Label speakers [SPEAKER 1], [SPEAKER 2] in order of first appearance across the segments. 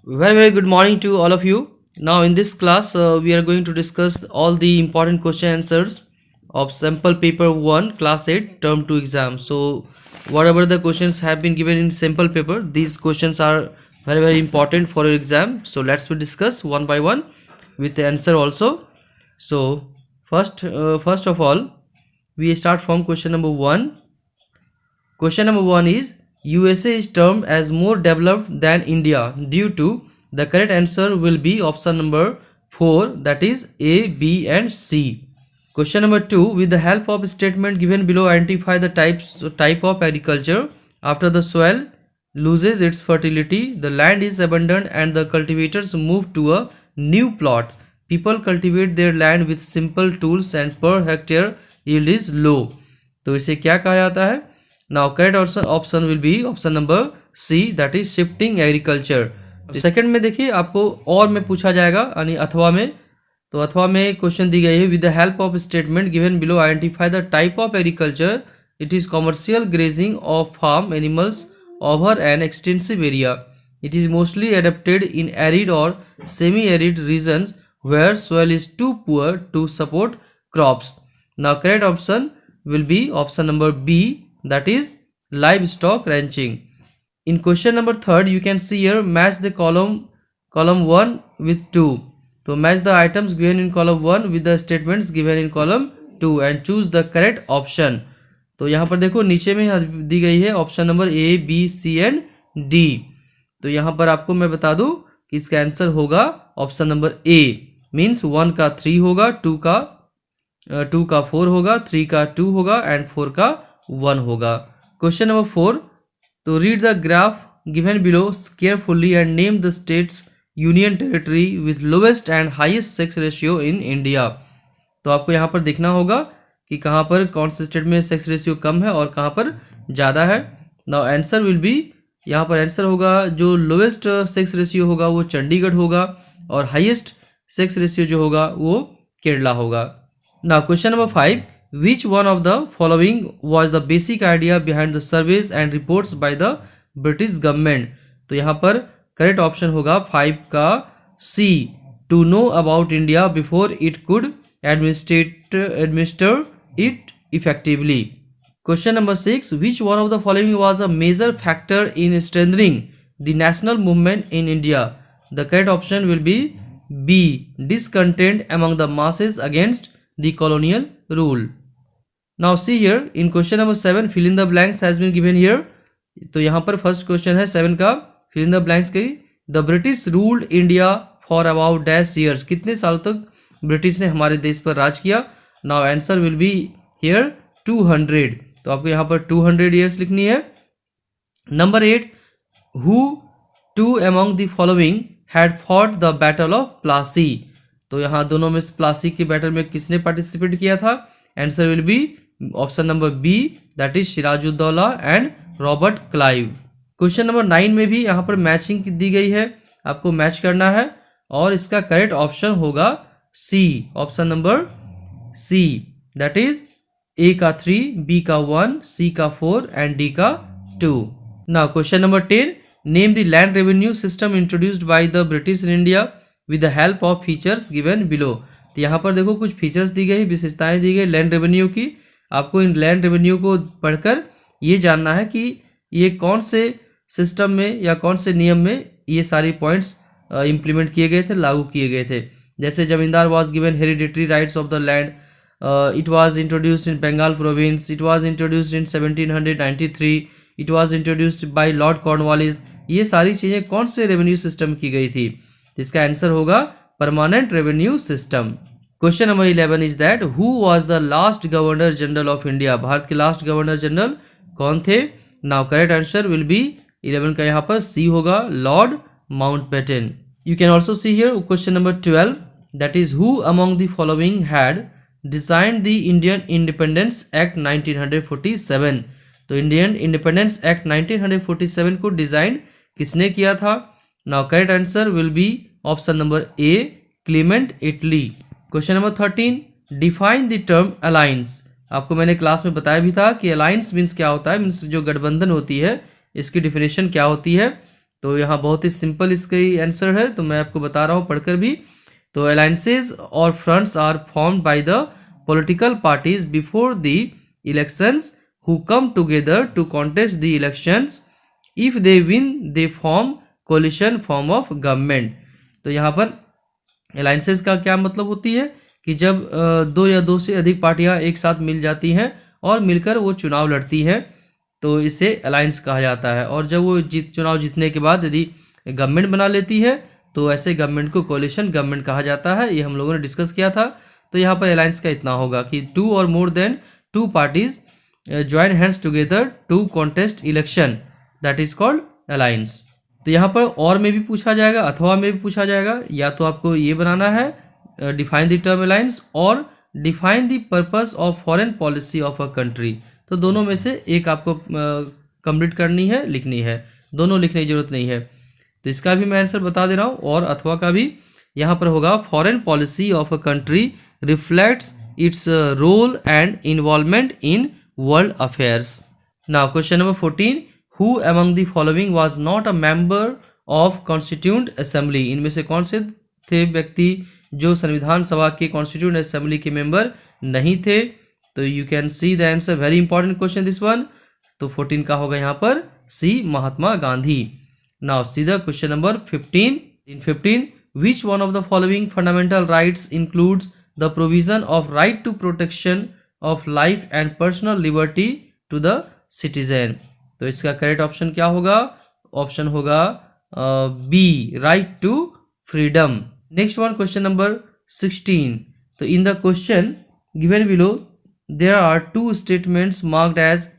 [SPEAKER 1] Very good morning to all of you. Now in this class we are going to discuss all the important question answers of sample paper 1 class 8 term 2 exam. So whatever the questions have been given in sample paper, these questions are very important for your exam. So let's we discuss one by one with the answer also. So first of all we start from question number 1. Question number 1 is USA is termed as more developed than India due to. The correct answer will be option number 4, that is A, B and C. Question number 2, with the help of statement given below, identify the type of agriculture after the soil loses its fertility, the land is abandoned and the cultivators move to a new plot. People cultivate their land with simple tools and per hectare yield is low. तो इसे क्या कहा जाता है? Now correct option will be option number C, that is shifting agriculture. Second में देखिए आपको और में पूछा जाएगा यानी अथवा में. तो अथवा में क्वेश्चन दी गई है with the help of statement given below identify the type of agriculture. It is commercial grazing of farm animals over an extensive area. It is mostly adapted in arid और semi arid regions where soil is too poor to support crops. Now correct option will be option number B, that is livestock ranching. In question number 3, you can see here match the column 1 with 2. So match the items given in column 1 with the statements given in column 2 and choose the correct option. तो यहाँ पर देखो नीचे में दी गई है option number A, B, C and D. तो यहाँ पर आपको मैं बता दूं कि इसका आंसर होगा ऑप्शन नंबर A. मीन्स 1 का 3 होगा, 2 का 4 होगा, 3 का 2 होगा एंड 4 का 1 होगा. क्वेश्चन नंबर 4, तो read the graph given below carefully and name the states union territory with lowest and highest sex ratio in India. तो आपको यहाँ पर देखना होगा कि कहाँ पर कौन से स्टेट में सेक्स रेशियो कम है और कहाँ पर ज़्यादा है. नाउ आंसर विल बी, यहाँ पर आंसर होगा जो लोवेस्ट सेक्स रेशियो होगा वो चंडीगढ़ होगा और हाईएस्ट सेक्स रेशियो जो होगा वो केरला होगा. Now question number 5, which one of the following was the basic idea behind the surveys and reports by the British government. तो यहाँ पर करेक्ट ऑप्शन होगा 5 का C, to know about India before it could administer it effectively. Question number 6, which one of the following was a major factor in strengthening the national movement in India. The correct option will be B, discontent among the masses against the colonial rule. Now see here in question number 7, fill in the blanks has been given here. तो यहाँ पर first question है 7 का, fill in the blanks की. The British ruled India for about dash years. कितने सालों तक British ने हमारे देश पर राज किया. Now answer will be here 200. तो आपको यहाँ पर 200 years लिखनी है. Number 8, who two among the following had fought the battle of Plassey. तो यहाँ दोनों में प्लासी की बैटल में किसने पार्टिसिपेट किया था. Answer will be option number B, that is Sirajuddaulah and Robert Clive. Question number 9 में भी यहाँ पर मैचिंग दी गई है, आपको मैच करना है और इसका करेक्ट ऑप्शन होगा C, option number C, that is A का 3, बी का 1, सी का 4 एंड डी का 2. Now question number 10, name the land revenue system introduced by the British in India with the help of features given below. तो यहाँ पर देखो कुछ features दी गई, विशेषताएं दी गई लैंड रेवेन्यू की. आपको इन लैंड रेवेन्यू को पढ़कर ये जानना है कि ये कौन से सिस्टम में या कौन से नियम में ये सारी पॉइंट्स इम्प्लीमेंट किए गए थे, लागू किए गए थे. जैसे zamindar was given hereditary rights of the land, it was introduced in Bengal province, it was introduced in 1793, it was introduced by Lord Cornwallis. ये सारी चीज़ें कौन से रेवेन्यू सिस्टम की गई थी. इसका आंसर होगा permanent revenue system. Question number 11 is that who was the last governor general of India. Bharat के लास्ट गवर्नर जनरल कौन थे. Now correct answer will B 11 का यहाँ पर सी होगा, Lord Mountbatten. You can also see here question number 12, that is who among the following had designed the Indian independence act 1947. तो Indian independence act 1947 को design किसने किया था. Now correct answer will be option number A, Clement Italy. Question number 13, define the term alliance. आपको मैंने class में बताया भी था कि अलायंस मीन्स क्या होता है. मीन्स जो गठबंधन होती है इसकी डिफिनेशन क्या होती है. तो यहाँ बहुत ही सिंपल इसका आंसर है, तो मैं आपको बता रहा हूँ पढ़कर भी। तो अलायंसेज और fronts are formed by the political parties before the elections who come together to contest the elections. If they win they form coalition form of government. तो यहाँ पर अलायंसेज का क्या मतलब होती है कि जब दो या दो से अधिक पार्टियां एक साथ मिल जाती हैं और मिलकर वो चुनाव लड़ती हैं, तो इसे अलायंस कहा जाता है। और जब वो चुनाव जीतने के बाद यदि गवर्नमेंट बना लेती है तो ऐसे गवर्नमेंट को कोलिशन गवर्नमेंट कहा जाता है। ये हम लोगों ने डिस्कस किया था। तो यहाँ पर अलायंस का इतना होगा कि 2 और more than 2 parties join hands together to contest election, that is called alliance. तो यहाँ पर और में भी पूछा जाएगा, अथवा में भी पूछा जाएगा। या तो आपको ये बनाना है डिफाइन द टर्म अलायंस और define the purpose of foreign policy of a country. तो दोनों में से एक आपको कंप्लीट करनी है, लिखनी है। दोनों लिखने की जरूरत नहीं है। तो इसका भी मैं आंसर बता दे रहा हूँ, और अथवा का भी यहाँ पर होगा foreign policy of a country reflects its role and involvement in world affairs. Now question number 14, who among the following was not a member of constituent assembly. इनमें से कौन से थे व्यक्ति जो संविधान सभा के कॉन्स्टिट्यूंट असेंबली के मेंबर नहीं थे। तो you can see the answer, very important question this one. तो 14 का होगा यहाँ पर C, Mahatma Gandhi. Now see the question number 15। In 15, which one of the following fundamental rights includes the provision of right to protection of life and personal liberty to the citizen। तो इसका correct option क्या होगा? Option होगा B, right to freedom. Next one, question number 16। तो in the question given below there are 2 statements marked as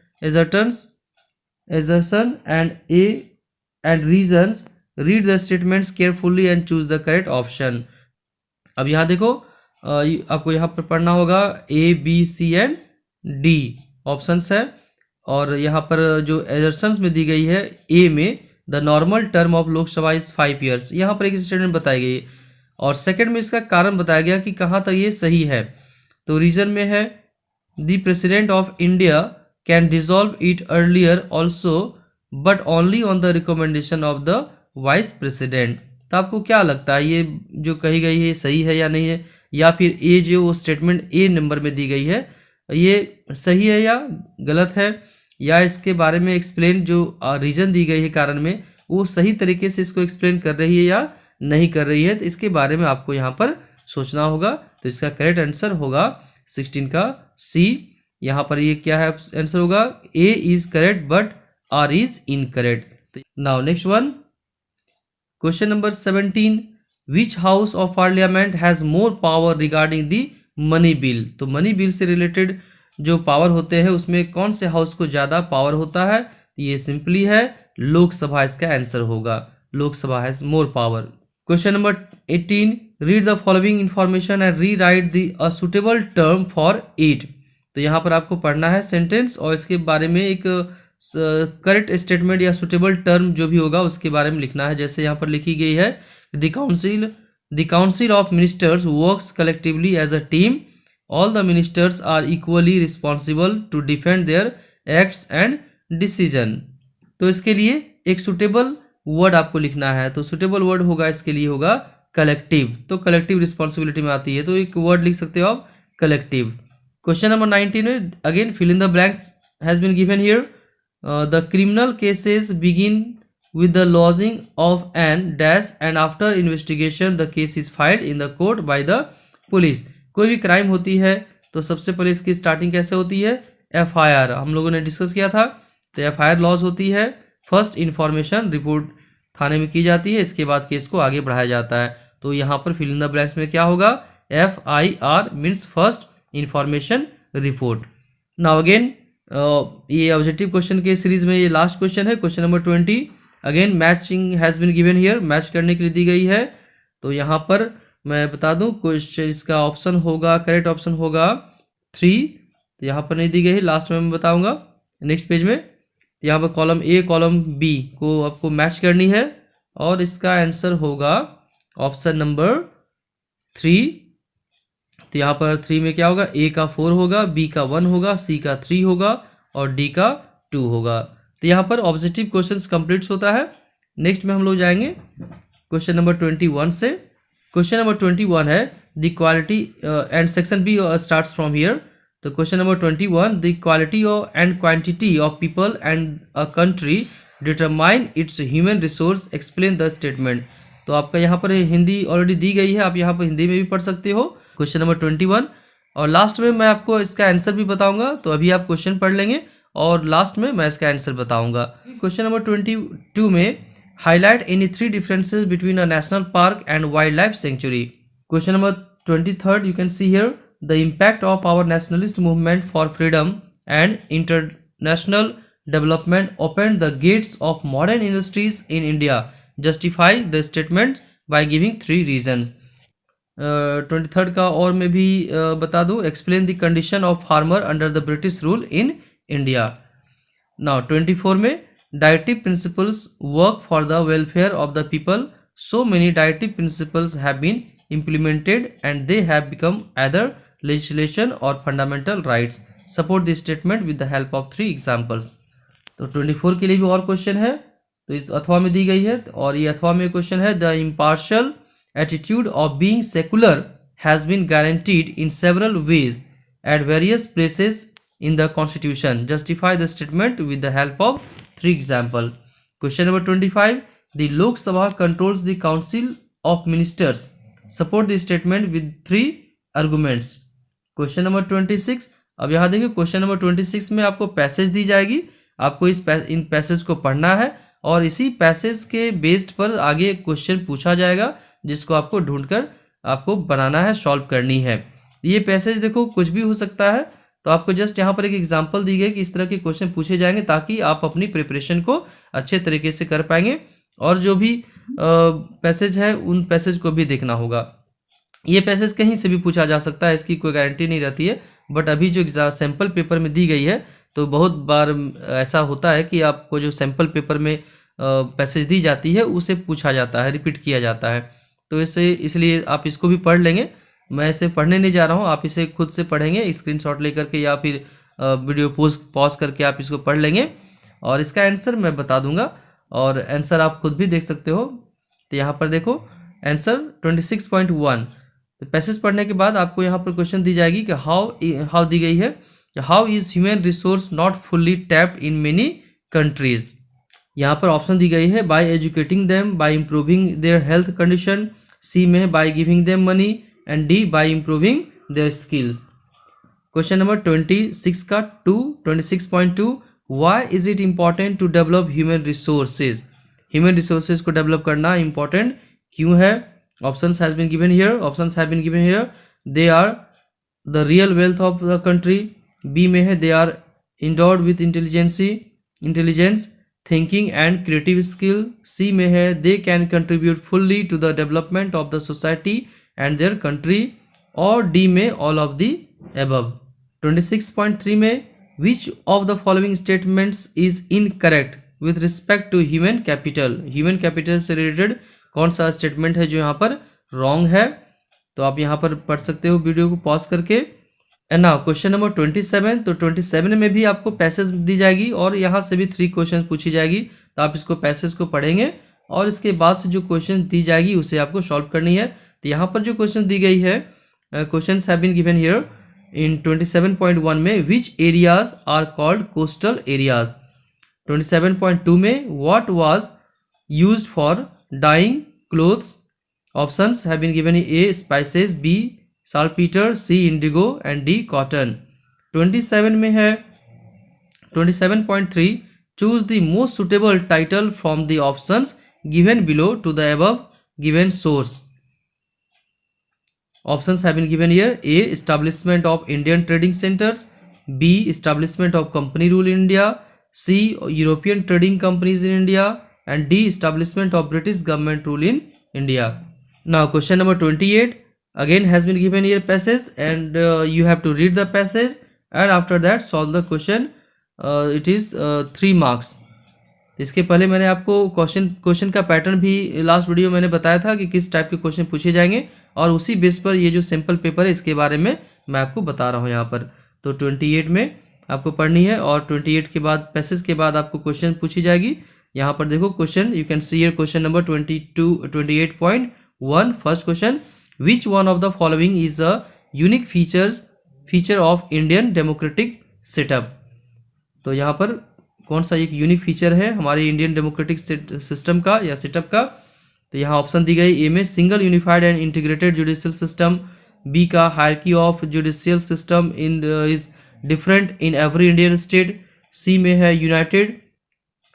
[SPEAKER 1] assertion and reasons। Read the statements carefully and choose the correct option. अब यहाँ देखो, आपको यहाँ पर पढ़ना होगा A, B, C and D options है। और यहाँ पर जो एजर्शंस में दी गई है, ए में the normal term of Lok Sabha is 5 years, यहाँ पर एक स्टेटमेंट बताई गई है। और सेकंड में इसका कारण बताया गया कि कहाँ तक ये सही है। तो रीजन में है the president of India can dissolve it earlier also but only on the recommendation of the vice president. तो आपको क्या लगता है, ये जो कही गई है सही है या नहीं है, या फिर ये जो स्टेटमेंट ए नंबर में दी गई है ये सही है या गलत है, या इसके बारे में एक्सप्लेन जो रीजन दी गई है कारण में वो सही तरीके से इसको एक्सप्लेन कर रही है या नहीं कर रही है। तो इसके बारे में आपको यहाँ पर सोचना होगा। तो इसका करेक्ट आंसर होगा 16 का सी। यहाँ पर ये क्या है आंसर होगा, A is correct but R is incorrect. Now next one, question number 17, which house of parliament has more power regarding the money bill. तो मनी बिल से रिलेटेड जो पावर होते हैं उसमें कौन से हाउस को ज्यादा पावर होता है? ये सिंपली है लोकसभा, इसका आंसर होगा Lok Sabha has more power. Question number 18, read the following information and rewrite the a suitable term for it. तो यहाँ पर आपको पढ़ना है सेंटेंस और इसके बारे में एक करेक्ट स्टेटमेंट या सुटेबल टर्म जो भी होगा उसके बारे में लिखना है। जैसे यहाँ पर लिखी गई है, the council of ministers works collectively as a team, all the ministers are equally responsible to defend their acts and decision. तो इसके लिए एक सुटेबल वर्ड आपको लिखना है। तो सुटेबल वर्ड होगा इसके लिए होगा कलेक्टिव। तो कलेक्टिव रिस्पॉन्सिबिलिटी में आती है, तो एक वर्ड लिख सकते हो आप कलेक्टिव। क्वेश्चन नंबर 19 में again fill in the blanks has been given here. The criminal cases begin with the lodging of an dash and after investigation the case is filed in the court by the police। कोई भी crime होती है तो सबसे पहले इसकी starting कैसे होती है? FIR, हम लोगों ने डिस्कस किया था। तो FIR लॉज होती है, फर्स्ट इंफॉर्मेशन रिपोर्ट थाने में की जाती है, इसके बाद केस को आगे बढ़ाया जाता है। तो यहाँ पर फिल इन द ब्लैंक्स में क्या होगा? FIR means first information report. Now again ये ऑब्जेक्टिव क्वेश्चन के सीरीज में ये लास्ट क्वेश्चन है, question number 20। Again matching has been given here, match करने के लिए दी गई है। तो यहाँ पर मैं बता दूं क्वेश्चन इसका ऑप्शन होगा, करेक्ट ऑप्शन होगा 3। तो यहाँ पर नहीं दी गई है, लास्ट में मैं बताऊंगा नेक्स्ट पेज में। तो यहाँ पर कॉलम ए कॉलम बी को आपको मैच करनी है और इसका आंसर होगा ऑप्शन नंबर 3। तो यहाँ पर 3 में क्या होगा? ए का 4 होगा, बी का 1 होगा, सी का 3 होगा और डी का 2 होगा। तो यहाँ पर ऑब्जेक्टिव क्वेश्चंस कंप्लीट होता है। नेक्स्ट में हम लोग जाएंगे क्वेश्चन नंबर 21 से। क्वेश्चन नंबर 21 है the quality and section B starts from here. तो question number 21, the quality and quantity of people and a country determine its human resource, explain the statement. तो आपका यहाँ पर हिंदी ऑलरेडी दी गई है, आप यहाँ पर हिंदी में भी पढ़ सकते हो क्वेश्चन नंबर 21, और लास्ट में मैं आपको इसका आंसर भी बताऊंगा। तो अभी आप क्वेश्चन पढ़ लेंगे और लास्ट में मैं इसका आंसर बताऊंगा। क्वेश्चन नंबर 22 में highlight any 3 differences between a national park and wildlife sanctuary. Question number 23 you can see here the impact of our nationalist movement for freedom and international development open the gates of modern industries in India, justify the statement by giving 3 reasons. 23 का और मैं भी बता दूं, explain the condition of farmer under the British rule in India. Now 24 में directive principles work for the welfare of the people, so many directive principles have been implemented and they have become either legislation or fundamental rights, support the statement with the help of 3 examples। तो 24 के लिए भी और question है, तो इस अथवा में दी गई है, और ये अथवा में क्वेश्चन है the impartial attitude of being secular has been guaranteed in several ways at various places in the constitution, justify the statement with the help of 3 examples। Question number 25, the Lok Sabha controls the council of ministers, support the statement with 3 arguments। Question number 26, अब यहाँ देखिए question number 26 में आपको passage दी जाएगी, आपको इन passage को पढ़ना है और इसी पैसेज के बेस्ड पर आगे क्वेश्चन पूछा जाएगा जिसको आपको ढूंढकर आपको बनाना है, सॉल्व करनी है। ये पैसेज देखो कुछ भी हो सकता है, तो आपको जस्ट यहाँ पर एक एग्जांपल दी गई कि इस तरह के क्वेश्चन पूछे जाएंगे ताकि आप अपनी प्रिपरेशन को अच्छे तरीके से कर पाएंगे, और जो भी पैसेज है उन पैसेज को भी देखना होगा। ये पैसेज कहीं से भी पूछा जा सकता है, इसकी कोई गारंटी नहीं रहती है, बट अभी जो सैम्पल पेपर में दी गई है तो बहुत बार ऐसा होता है कि आपको जो सैम्पल पेपर में पैसेज दी जाती है उसे पूछा जाता है, रिपीट किया जाता है। तो इसलिए आप इसको भी पढ़ लेंगे, मैं इसे पढ़ने नहीं जा रहा हूँ, आप इसे खुद से पढ़ेंगे स्क्रीनशॉट लेकर के, या फिर वीडियो पॉज करके आप इसको पढ़ लेंगे और इसका आंसर मैं बता दूंगा, और आंसर आप खुद भी देख सकते हो। तो यहाँ पर देखो आंसर 26.1। तो पैसेज पढ़ने के बाद आपको यहाँ पर क्वेश्चन दी जाएगी कि हाउ दी गई है, how is human resource not fully tapped in many countries. यहाँ पर ऑप्शन दी गई है by educating them, by improving their health condition, C में है by giving them money, and D by improving their skills. Question number 26 का 26.2, why is it important to develop human resources. Human resources को develop करना important क्यों है। Options has been given here, they are the real wealth of the country, B में है they are endowed with intelligence, thinking and creative skill, C में है they can contribute fully to the development of the society and their country, और D में all of the above. 26.3 में which of the following statements is incorrect with respect to human capital। Human capital से related कौन सा statement है जो यहाँ पर रॉन्ग है। तो आप यहाँ पर पढ़ सकते हो वीडियो को पॉज करके। एंड नाउ क्वेश्चन नंबर 27, तो 27 में भी आपको पैसेज दी जाएगी और यहाँ से भी 3 क्वेश्चन पूछी जाएगी, तो आप इसको पैसेज को पढ़ेंगे और इसके बाद से जो क्वेश्चन दी जाएगी उसे आपको सॉल्व करनी है। तो यहाँ पर जो क्वेश्चन दी गई है, question have been given here in 27.1 में which areas are called coastal areas। 27.2 में what was used for dyeing clothes। options have been given, A spices, B saltpeter, C indigo and D cotton। 27 में है 27.3 choose the most suitable title from the options given below to the above given source। Options have been given here, A establishment of Indian trading centers, B establishment of company rule in India, C European trading companies in India, and D establishment of British government rule in India। Now question number 28 again has been given here passage, and you have to read the passage and after that solve the question। It is 3 marks। इसके पहले मैंने आपको question का pattern भी last video मैंने बताया था कि किस टाइप के क्वेश्चन पूछे जाएंगे, और उसी बेस पर ये जो सैम्पल पेपर है इसके बारे में मैं आपको बता रहा हूँ यहाँ पर। तो 28 में आपको पढ़नी है और 28 के बाद पैसेज के बाद आपको क्वेश्चन पूछी जाएगी। यहाँ पर देखो question, you can see here question number 28.1 first question, which one of the following is a unique feature of Indian democratic setup. तो यहाँ पर कौन सा एक यूनिक फीचर है हमारे इंडियन डेमोक्रेटिक सिस्टम का या सेटअप का। तो यहाँ ऑप्शन दी गई, ए में single unified and integrated judicial system, B का hierarchy of judicial system in is different in every Indian state, C में है united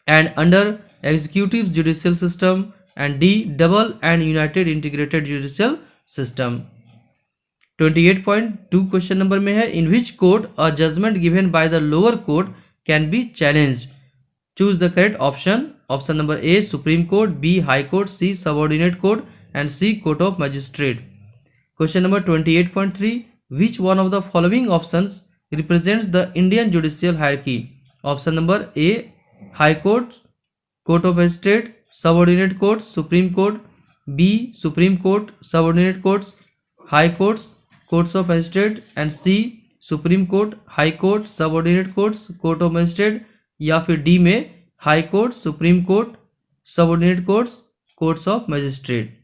[SPEAKER 1] and under executive judicial system, and D double and united integrated judicial system. 28.2 question number में है, in which court a judgement given by the lower court can be challenged, choose the correct option. Option number A supreme court, B high court, C subordinate court and C court of magistrate. Question number 28.3, which one of the following options represents the Indian judicial hierarchy. Option number A high court, court of magistrate, subordinate court, supreme court, B supreme court, subordinate courts, high courts, courts of magistrate and C supreme court, high court, subordinate courts, court of magistrate, या फिर D में high court, supreme court, subordinate courts, courts of magistrate.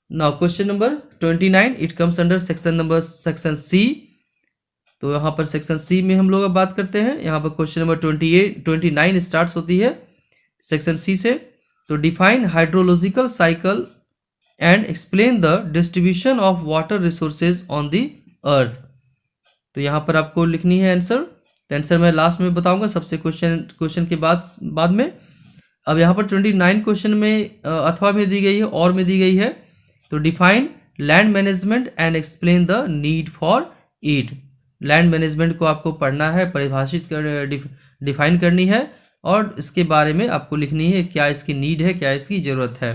[SPEAKER 1] Now question number 29, it comes under section C. तो यहाँ पर section C में हम लोग अब बात करते हैं। यहाँ पर क्वेश्चन नंबर 29 स्टार्ट होती है सेक्शन सी से। तो define hydrological cycle and explain the distribution of water resources on the earth. तो यहाँ पर आपको लिखनी है आंसर। आंसर मैं लास्ट में बताऊंगा, सबसे क्वेश्चन के बाद में। अब यहाँ पर 29 क्वेश्चन में अथवा में दी गई है, और में दी गई है। तो define land management and explain the need for it. Land management को आपको पढ़ना है, परिभाषित डिफाइन करनी है, और इसके बारे में आपको लिखनी है क्या इसकी नीड है, क्या इसकी ज़रूरत है।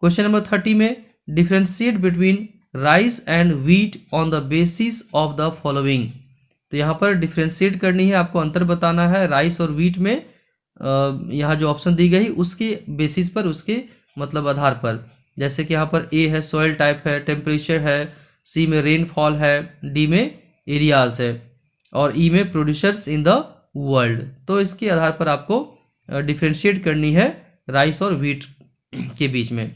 [SPEAKER 1] क्वेश्चन नंबर 30 में differentiate between rice and wheat on the basis of the following. तो यहाँ पर डिफ्रेंशिएट करनी है, आपको अंतर बताना है राइस और व्हीट में। यहाँ जो ऑप्शन दी गई उसके बेसिस पर, उसके मतलब आधार पर। जैसे कि यहाँ पर ए है सॉइल टाइप है, टेम्परेचर है, सी में रेनफॉल है, डी में एरियाज है, और ई में प्रोड्यूसर्स इन द वर्ल्ड। तो इसके आधार पर आपको डिफ्रेंशिएट करनी है राइस और व्हीट के बीच में।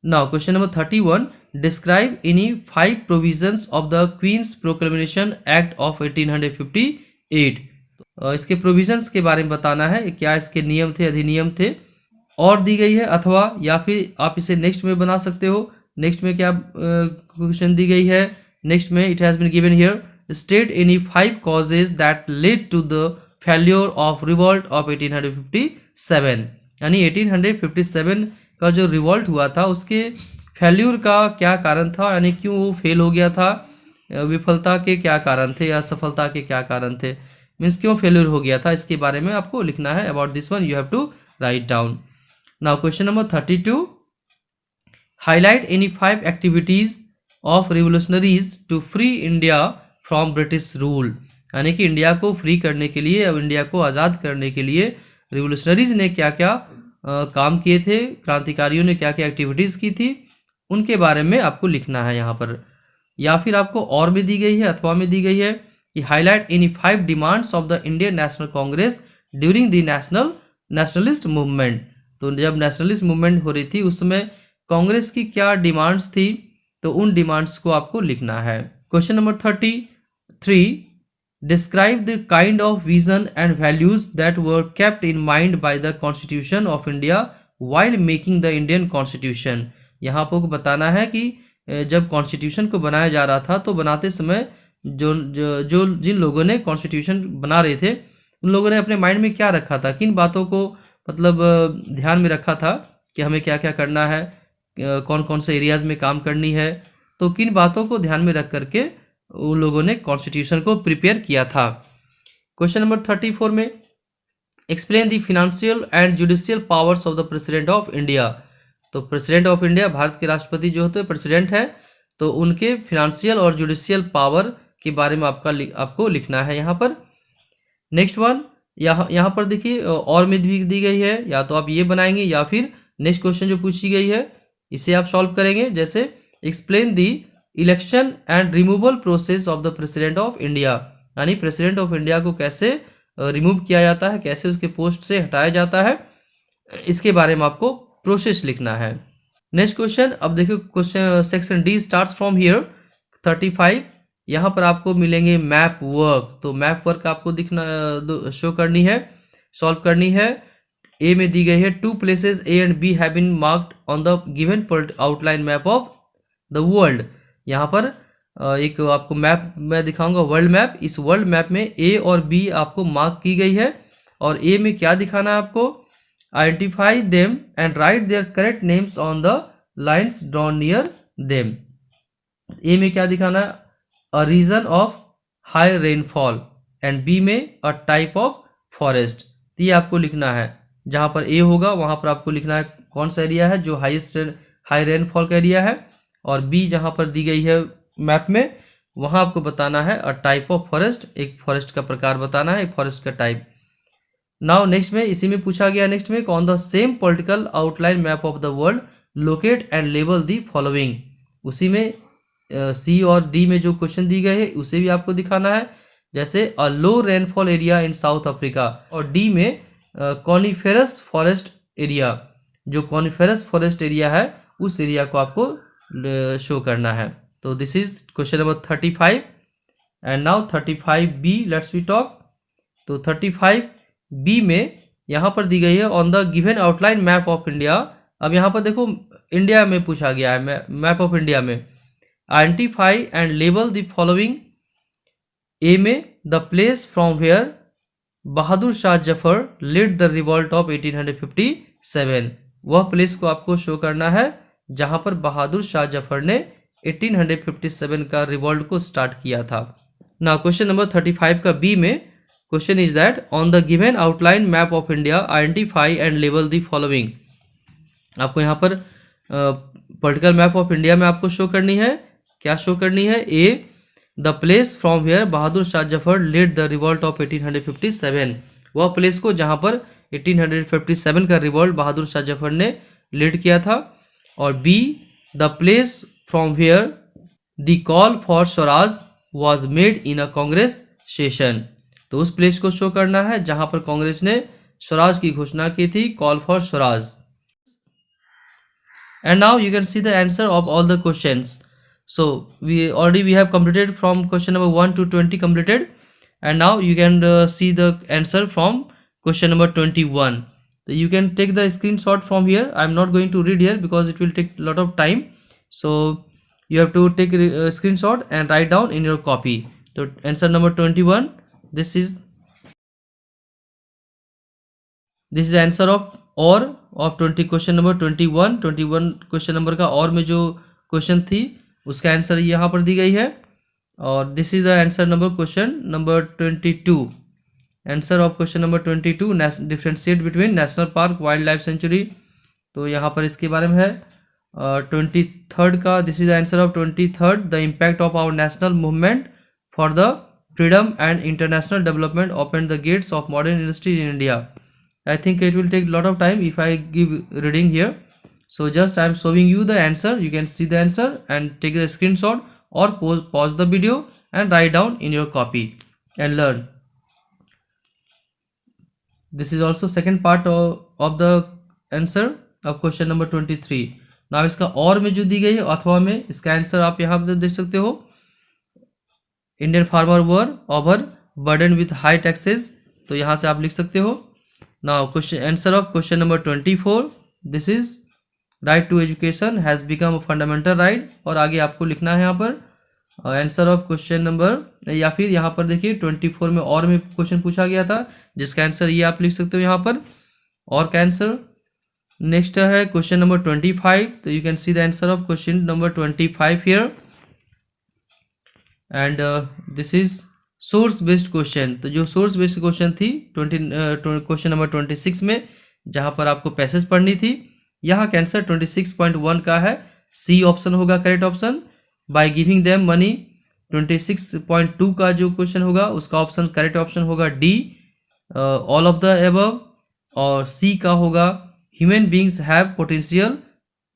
[SPEAKER 1] Now question number 31, describe any 5 provisions of the queen's proclamation act of 1858। इसके प्रोविजंस के बारे में बताना है, क्या इसके नियम थे, अधिनियम थे। और दी गई है, अथवा या फिर आप इसे नेक्स्ट में बना सकते हो। नेक्स्ट में क्या क्वेश्चन दी गई है, नेक्स्ट में it has been given here, state any 5 causes that led to the failure of revolt of 1857। यानी 1857 का जो रिवॉल्ट हुआ था उसके फेल्यूर का क्या कारण था, यानी क्यों वो फेल हो गया था, विफलता के क्या कारण थे या सफलता के क्या कारण थे, मीन्स क्यों फेल्यूर हो गया था, इसके बारे में आपको लिखना है। About this one you have to write down. Now question number 32, highlight any 5 activities of revolutionaries to free India from British rule. यानी कि इंडिया को फ्री करने के लिए, अब इंडिया को आज़ाद करने के लिए रिवोल्यूशनरीज ने क्या क्या काम किए थे, क्रांतिकारियों ने क्या क्या एक्टिविटीज़ की थी, उनके बारे में आपको लिखना है यहाँ पर। या फिर आपको और भी दी गई है, अथवा में दी गई है कि highlight any 5 demands of the Indian national Congress during the nationalist movement. तो जब नेशनलिस्ट मूवमेंट हो रही थी उस समय कांग्रेस की क्या डिमांड्स थी, तो उन डिमांड्स को आपको लिखना है। Question number 33, describe the kind of vision and values that were kept in mind by the constitution of India while making the Indian constitution. यहाँ आपको बताना है कि जब कॉन्स्टिट्यूशन को बनाया जा रहा था तो बनाते समय जो जिन लोगों ने कॉन्स्टिट्यूशन बना रहे थे उन लोगों ने अपने माइंड में क्या रखा था, किन बातों को मतलब ध्यान में रखा था कि हमें क्या क्या करना है, कौन कौन से एरियाज में काम करनी है, तो किन बातों को ध्यान में रख करके उन लोगों ने कॉन्स्टिट्यूशन को प्रिपेयर किया था। क्वेश्चन नंबर 34 में explain the financial and judicial powers of the president of India. तो प्रेसिडेंट ऑफ इंडिया, भारत के राष्ट्रपति जो होते हैं प्रेसिडेंट है, तो उनके फाइनेंशियल और जुडिशियल पावर के बारे में आपको लिखना है यहाँ पर। नेक्स्ट वन, यहाँ पर देखिए और में भी दी गई है, या तो आप ये बनाएंगे या फिर नेक्स्ट क्वेश्चन जो पूछी गई है इसे आप सॉल्व करेंगे। जैसे explain the election and removal process of the president of India, यानी प्रेसिडेंट ऑफ इंडिया को कैसे रिमूव किया जाता है, कैसे उसके पोस्ट से हटाया जाता है, इसके बारे में आपको प्रोसेस लिखना है। नेक्स्ट क्वेश्चन, अब देखिए question section D starts from here 35। यहाँ पर आपको मिलेंगे मैप वर्क। तो मैप वर्क आपको दिखना शो करनी है, सॉल्व करनी है। ए में दी गई है 2 places A and B have been marked on the given outline map of the world। यहाँ पर एक आपको मैप मैं दिखाऊंगा, वर्ल्ड मैप। इस वर्ल्ड मैप में ए और बी आपको मार्क की गई है, और ए में क्या दिखाना है आपको, identify them and write their correct names on the lines drawn near them. A में क्या दिखाना है, a region of high rainfall, and B में अ टाइप ऑफ फॉरेस्ट। ये आपको लिखना है। जहाँ पर ए होगा वहाँ पर आपको लिखना है कौन सा एरिया है जो हाई रेनफॉल का एरिया है, और बी जहाँ पर दी गई है मैप में वहाँ आपको बताना है अ टाइप ऑफ फॉरेस्ट, एक फॉरेस्ट का प्रकार बताना है, एक फॉरेस्ट का टाइप। नाउ नेक्स्ट में इसी में पूछा गया, नेक्स्ट में on the same political outline map of the world locate and label the following. उसी में सी और डी में जो क्वेश्चन दी गए हैं उसे भी आपको दिखाना है, जैसे a low rainfall area in South Africa, और डी में कॉनिफेरस फॉरेस्ट एरिया, जो कॉनिफेरस फॉरेस्ट एरिया है उस एरिया को आपको शो करना है। तो this is question number 35। And now 35B let's we talk. तो 35B में यहाँ पर दी गई है on the given outline map of India. अब यहाँ पर देखो इंडिया में पूछा गया है, मैप ऑफ इंडिया में identify and label the following. A में the place from where Bahadur Shah Zafar lead the revolt of 1857। वह प्लेस को आपको शो करना है जहां पर बहादुर शाह जफर ने 1857 का रिवॉल्ट को स्टार्ट किया था। ना क्वेश्चन नंबर 35 का बी में question is that on the given outline map of India identify and label the following. आपको यहाँ पर पॉलिटिकल मैप ऑफ इंडिया में आपको शो करनी है, क्या शो करनी है, A the place from where Bahadur Shah Zafar lead the revolt of 1857। वह प्लेस को जहां पर 1857 का रिवॉल्ट बहादुर शाह जफर ने लीड किया था। और B the place from where the call for swaraj was made in a Congress session. तो उस प्लेस को शो करना है जहां पर कांग्रेस ने स्वराज की घोषणा की थी, call for Swaraj. And now you can see the answer of all the questions. So we have completed from question number 1 to 20 completed, and now you can see the answer from question number 21. So you can take the screenshot from here. I'm not going to read here because it will take a lot of time. So you have to take a screenshot and write down in your copy. So answer number 21. This is the answer of or of 20 question number 21 question number का और में जो question थी उसका answer यहाँ पर दी गई है। और this is the answer number question number 22। Answer of question number 22 differentiate between national park wildlife sanctuary. तो यहाँ पर इसके बारे में है 23rd का, this is the answer of 23rd the impact of our national movement for the freedom and international development open the gates of modern industries in India. I think it will take lot of time if I give reading here. So just I am showing you the answer. You can see the answer and take the screenshot or pause the video and write down in your copy and learn. This is also second part of the answer of question number 23. Now इसका और में जो दी गई है अथवा में इसका answer आप यहाँ पर देख सकते हो। Indian farmer were over burden with high taxes, तो यहाँ से आप लिख सकते हो। Now question answer of question number 24. This is right to education has become a fundamental right, और आगे आपको लिखना है यहाँ पर आंसर ऑफ क्वेश्चन नंबर, या फिर यहाँ पर देखिए 24 में और में क्वेश्चन पूछा गया था जिसका आंसर ये आप लिख सकते हो यहाँ पर और का आंसर। नेक्स्ट है क्वेश्चन नंबर 25। तो you can see the answer of question number 25 here. And this is source based question. तो जो सोर्स बेस्ड क्वेश्चन थी क्वेश्चन नंबर 26 में जहाँ पर आपको पैसेज पढ़नी थी, यहाँ का आंसर 26.1 का है, सी ऑप्शन होगा correct option. Bye giving them money 26.2 का जो क्वेश्चन होगा उसका ऑप्शन करेक्ट ऑप्शन होगा D, all of the above. और सी का होगा human beings have potential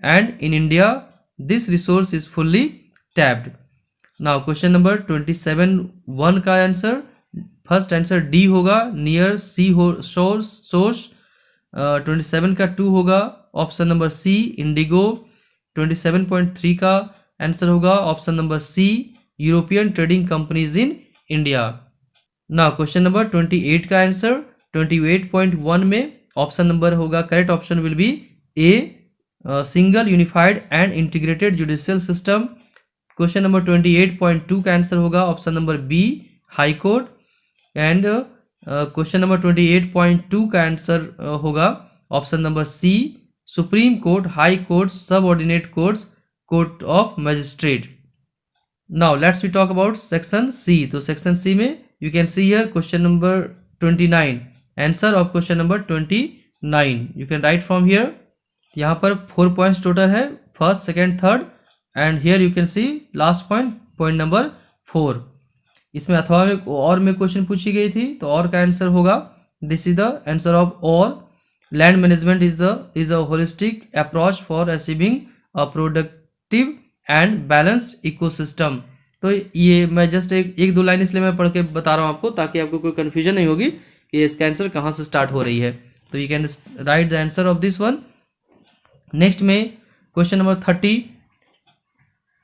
[SPEAKER 1] and in India this resource is fully tapped. Now question number 27.1 का आंसर फर्स्ट आंसर डी होगा, नियर सी सोर्स। 27 का 2 होगा ऑप्शन नंबर सी, Indigo. 27.3 का answer होगा option number C, European trading companies in India. ना question number 28 का answer 28.1 में option number होगा, correct option will be A, single unified and integrated judicial system. Question number 28.2 का answer होगा option number B, high court. And question number 28.2 का answer होगा option number C, supreme court, high court, subordinate courts, court of magistrate. Now let's we talk about section C. तो section C में you can see here question number 29, answer of question number 29 you can right from here. यहाँ पर 4 points total है, first, second, third, and here you can C last point, point number 4। इसमें अथवा में और में question पूछी गई थी, तो और का आंसर होगा, this is the answer of और। Land management is a holistic approach for achieving a productive and balanced ecosystem. तो ये मैं जस्ट एक दो लाइन इसलिए मैं पढ़ के बता रहा हूँ आपको, ताकि आपको कोई कंफ्यूजन नहीं होगी कि इसका आंसर कहाँ से स्टार्ट हो रही है। तो you can write the answer of this one. Next में question number 30,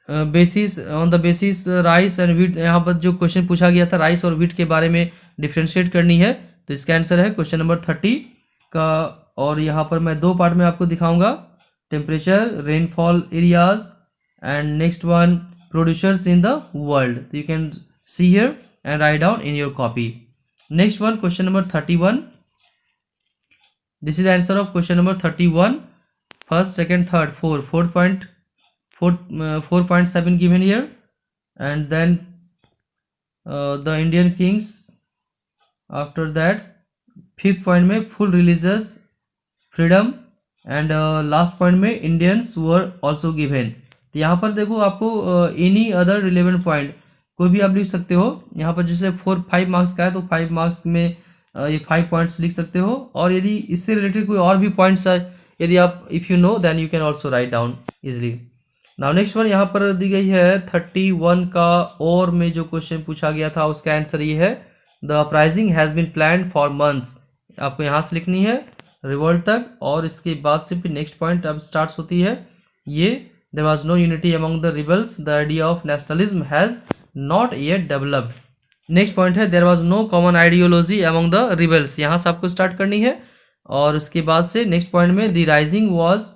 [SPEAKER 1] basis on the basis rice and wheat. यहाँ पर जो क्वेश्चन पूछा गया था राइस और व्हीट के बारे में डिफ्रेंशिएट करनी है, तो इसका आंसर है क्वेश्चन नंबर 30 का। और यहाँ पर मैं 2 पार्ट में आपको दिखाऊंगा, temperature, rainfall areas, and next one producers in the world. तो you can see here and write down in your copy. Next one question number 31, this is the answer of question number 31, first, second, third, 4.7 given here, and then the Indian kings। after that 5th point में full religious freedom, and last point में Indians were also given। तो यहाँ पर देखो आपको any other relevant point कोई भी आप लिख सकते हो। यहाँ पर जैसे 5 मार्क्स का है, तो 5 मार्क्स में ये 5 पॉइंट्स लिख सकते हो, और यदि इससे रिलेटेड कोई और भी पॉइंट्स है, यदि आप if you know then you can also write down easily. Now next one यहाँ पर दी गई है 31 का, और में जो क्वेश्चन पूछा गया था उसका आंसर ये है, the uprising has been planned for months. आपको यहाँ से लिखनी है रिवोल्ट तक, और इसके बाद से फिर नेक्स्ट पॉइंट अब स्टार्ट होती है ये, there was no unity among the rebels, the idea of nationalism has not yet developed. Next point है there was no common ideology among the rebels, यहाँ से आपको स्टार्ट करनी है। और उसके बाद से नेक्स्ट पॉइंट में the rising was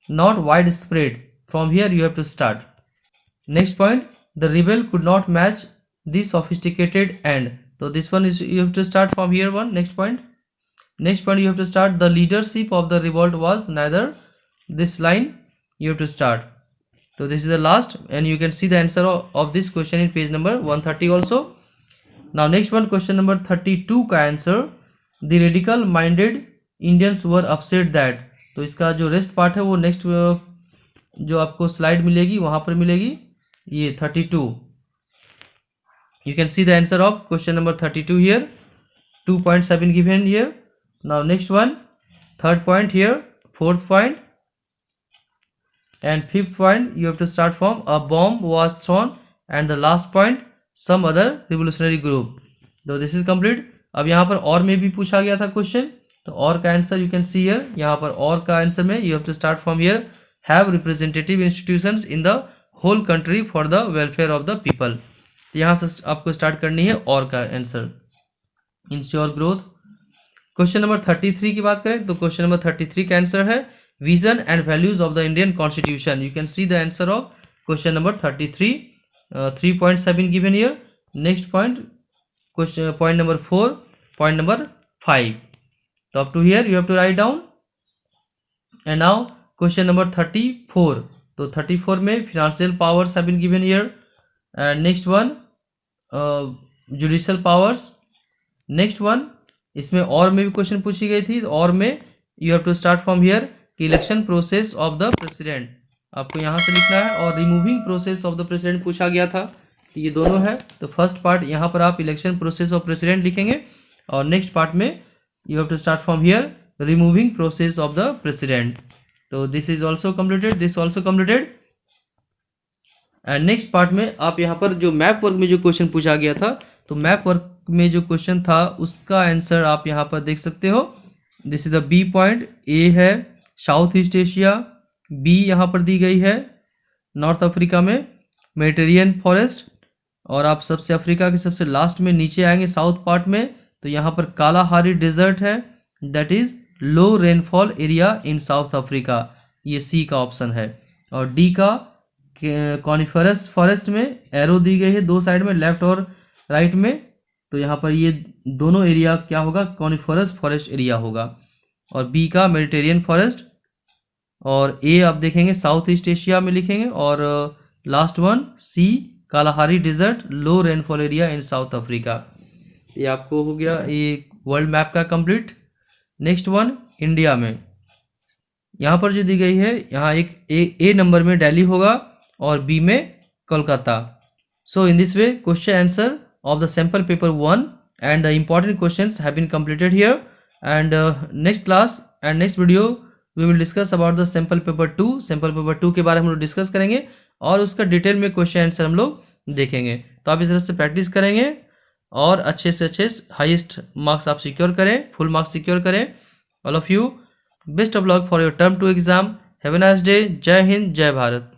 [SPEAKER 1] not widespread, from here you have to start. Next point, the rebel could not match the sophisticated and, तो this one is you have to start from here one. Next point you have to start, the leadership of the revolt was neither, this line you have to start। so this is the last, and you can see the answer of this question in page number 130 also। now next one question number 32 का answer, the radical minded Indians were upset that, तो इसका जो rest part है वो next जो आपको slide मिलेगी वहां पर मिलेगी, ये 32। you can see the answer of question number 32 here, 2.7 given here। now next one, third point here, fourth point, and fifth point you have to start from a bomb was thrown, and the last point some other revolutionary group। so this is complete। अब यहाँ पर और में भी पूछा गया था question, तो और का answer you can see here, यहाँ पर और का आंसर में you have to start from here, have representative institutions in the whole country for the welfare of the people. यहाँ से आपको स्टार्ट करनी है और का answer, ensure growth. Question number 33 की बात करें, तो क्वेश्चन नंबर 33 का आंसर है vision and values of the Indian constitution. You can see the answer of question number 33, 3.7 given here. Next point, question point number 4, point number 5। तो up to here you have to write down. And now question number 34, तो 34 में financial powers have been given here, and next one judicial powers. Next one, इसमें और में भी question पूछी गई थी, और में you have to start from here कि election process of the president, आपको यहाँ से लिखना है, और removing process of the president पूछा गया था, तो ये दोनों है। तो फर्स्ट पार्ट यहाँ पर आप इलेक्शन प्रोसेस ऑफ प्रेसिडेंट लिखेंगे, और नेक्स्ट पार्ट में you have to start from here removing process of the president. तो this is also completed, this also completed. And next part में आप यहाँ पर जो मैप वर्क में जो क्वेश्चन पूछा गया था, तो मैप वर्क में जो क्वेश्चन था उसका आंसर आप यहाँ पर देख सकते हो। This is the B point. A है साउथ ईस्ट एशिया, बी यहाँ पर दी गई है नॉर्थ अफ्रीका में मेडिटेरियन फॉरेस्ट, और आप सबसे अफ्रीका के सबसे लास्ट में नीचे आएंगे साउथ पार्ट में तो यहाँ पर कालाहारी डेजर्ट है, that is low rainfall area in South Africa, ये सी का ऑप्शन है। और डी का कॉनिफरस फॉरेस्ट में एरो दी गई है दो साइड में लेफ्ट और राइट में, तो यहाँ पर ये दोनों एरिया क्या होगा, कॉनिफरस फॉरेस्ट एरिया होगा। और बी का मेडिटेरियन फॉरेस्ट, और ए आप देखेंगे साउथ ईस्ट एशिया में लिखेंगे, और last one C Kalahari desert low rainfall area in South Africa. ये आपको हो गया ये वर्ल्ड मैप का कंप्लीट। नेक्स्ट वन इंडिया में, यहाँ पर जो दी गई है यहाँ एक ए नंबर में दिल्ली होगा और बी में Kolkata. So in this way question answer of the sample paper 1 and the important questions have been completed here, and next class and next video we will discuss about the sample paper 2। sample paper 2 के बारे में हम लोग discuss करेंगे और उसका detail में question answer हम लोग देखेंगे। तो आप इस तरह से प्रैक्टिस करेंगे और अच्छे से अच्छे हाईएस्ट मार्क्स आप सिक्योर करें, फुल मार्क्स सिक्योर करें। All of you best of luck for your term 2 exam. Have a nice day. जय हिंद, जय भारत।